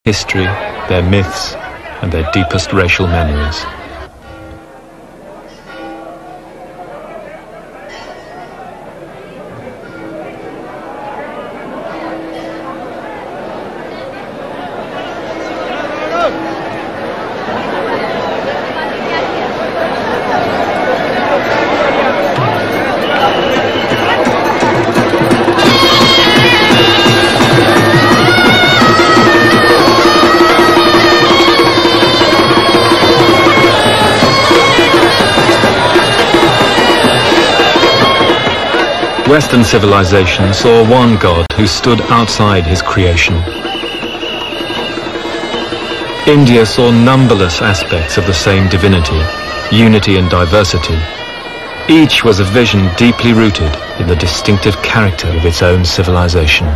history, their myths, and their deepest racial memories. Western civilization saw one God who stood outside his creation. India saw numberless aspects of the same divinity, unity and diversity. Each was a vision deeply rooted in the distinctive character of its own civilization.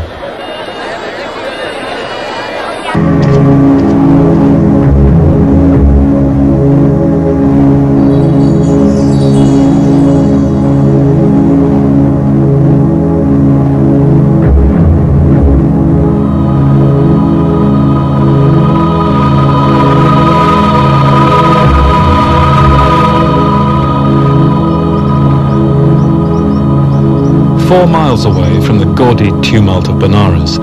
Miles away from the gaudy tumult of Benares,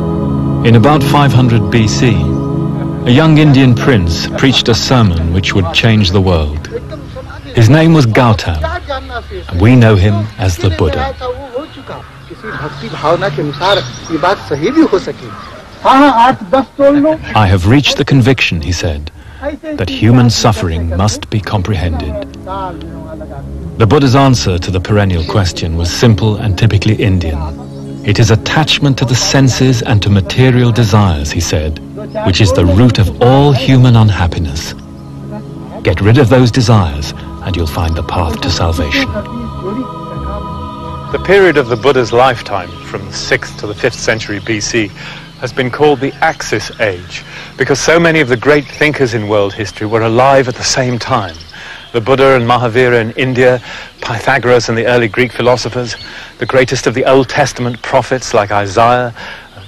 in about 500 BC, a young Indian prince preached a sermon which would change the world. His name was Gautam, and we know him as the Buddha. I have reached the conviction, he said, that human suffering must be comprehended. The Buddha's answer to the perennial question was simple and typically Indian. It is attachment to the senses and to material desires, he said, which is the root of all human unhappiness. Get rid of those desires and you'll find the path to salvation. The period of the Buddha's lifetime, from the 6th to the 5th century BC, has been called the Axis Age, because so many of the great thinkers in world history were alive at the same time. The Buddha and Mahavira in India, Pythagoras and the early Greek philosophers, the greatest of the Old Testament prophets like Isaiah,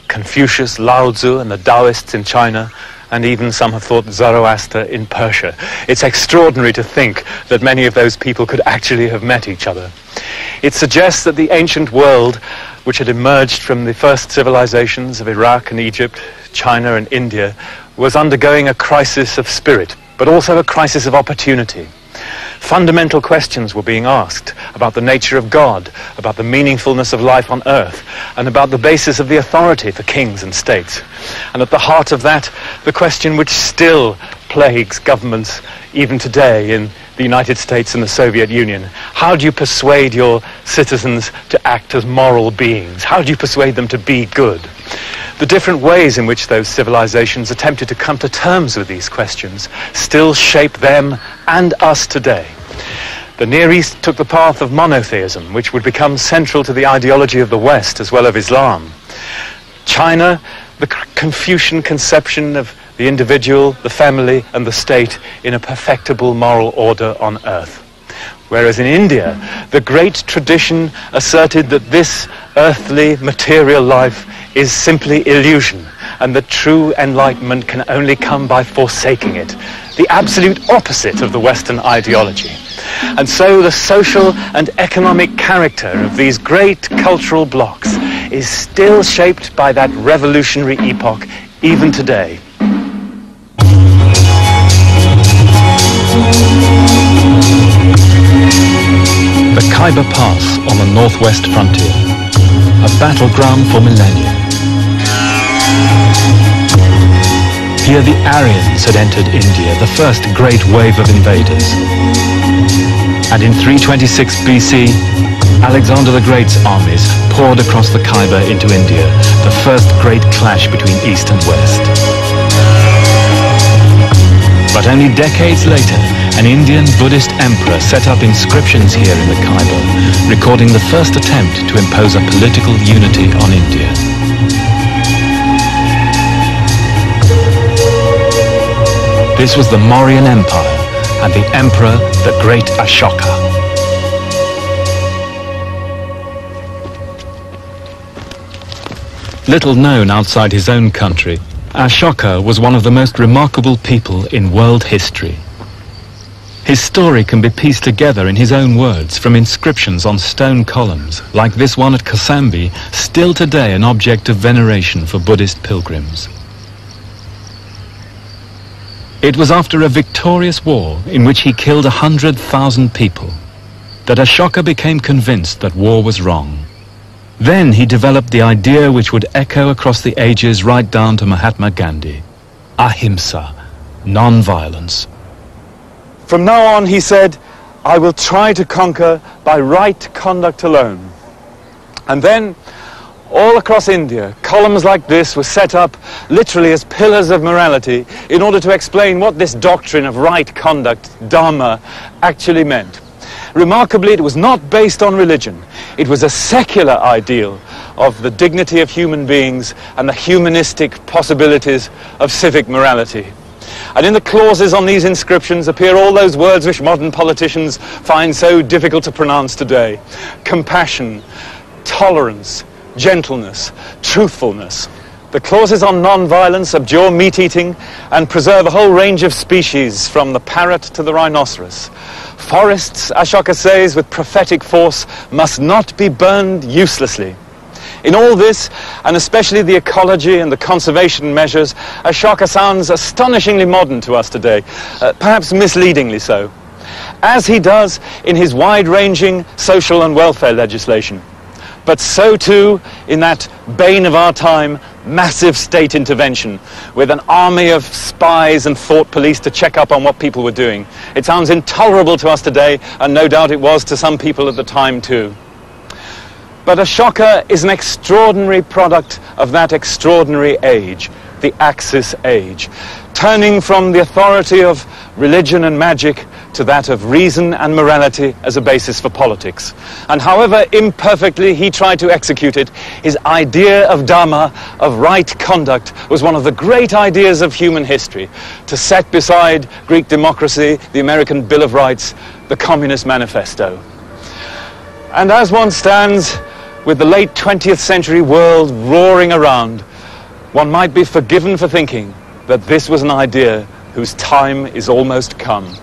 Confucius, Lao Tzu and the Taoists in China, and even some have thought Zoroaster in Persia. It's extraordinary to think that many of those people could actually have met each other. It suggests that the ancient world, which had emerged from the first civilizations of Iraq and Egypt, China and India, was undergoing a crisis of spirit, but also a crisis of opportunity. Fundamental questions were being asked about the nature of God, about the meaningfulness of life on earth, and about the basis of the authority for kings and states. And at the heart of that, the question which still plagues governments even today in the United States and the Soviet Union. How do you persuade your citizens to act as moral beings? How do you persuade them to be good? The different ways in which those civilizations attempted to come to terms with these questions still shape them and us today. The Near East took the path of monotheism, which would become central to the ideology of the West as well as Islam. China, the Confucian conception of the individual, the family, and the state in a perfectible moral order on earth. Whereas in India, the great tradition asserted that this earthly material life is simply illusion, and that true enlightenment can only come by forsaking it. The absolute opposite of the Western ideology. And so the social and economic character of these great cultural blocks is still shaped by that revolutionary epoch even today. The Khyber Pass on the northwest frontier, a battleground for millennia. Here the Aryans had entered India, the first great wave of invaders. And in 326 BC, Alexander the Great's armies poured across the Khyber into India, the first great clash between East and West. But only decades later, an Indian Buddhist emperor set up inscriptions here in the Khyber, recording the first attempt to impose a political unity on India. This was the Mauryan Empire, and the emperor, the great Ashoka. Little known outside his own country, Ashoka was one of the most remarkable people in world history. His story can be pieced together in his own words from inscriptions on stone columns, like this one at Kosambi, still today an object of veneration for Buddhist pilgrims. It was after a victorious war in which he killed 100,000 people that Ashoka became convinced that war was wrong. Then he developed the idea which would echo across the ages right down to Mahatma Gandhi: ahimsa, non-violence. From now on, he said, I will try to conquer by right conduct alone. And then, all across India, columns like this were set up literally as pillars of morality in order to explain what this doctrine of right conduct, dharma, actually meant. Remarkably, it was not based on religion. It was a secular ideal of the dignity of human beings and the humanistic possibilities of civic morality. And in the clauses on these inscriptions appear all those words which modern politicians find so difficult to pronounce today: compassion, tolerance, gentleness, truthfulness. The clauses on non-violence abjure meat-eating and preserve a whole range of species, from the parrot to the rhinoceros. Forests, Ashoka says with prophetic force, must not be burned uselessly. In all this, and especially the ecology and the conservation measures, Ashoka sounds astonishingly modern to us today, perhaps misleadingly so, as he does in his wide-ranging social and welfare legislation. But so too in that bane of our time, massive state intervention, with an army of spies and thought police to check up on what people were doing. It sounds intolerable to us today, and no doubt it was to some people at the time too. But Ashoka is an extraordinary product of that extraordinary age, the Axis age, turning from the authority of religion and magic to that of reason and morality as a basis for politics. And however imperfectly he tried to execute it, his idea of dharma, of right conduct, was one of the great ideas of human history, to set beside Greek democracy, the American Bill of Rights, the Communist Manifesto. And as one stands with the late 20th century world roaring around, one might be forgiven for thinking that this was an idea whose time is almost come.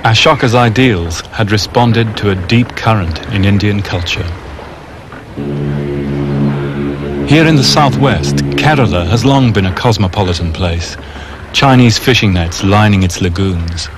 Ashoka's ideals had responded to a deep current in Indian culture. Here in the southwest, Kerala has long been a cosmopolitan place, Chinese fishing nets lining its lagoons,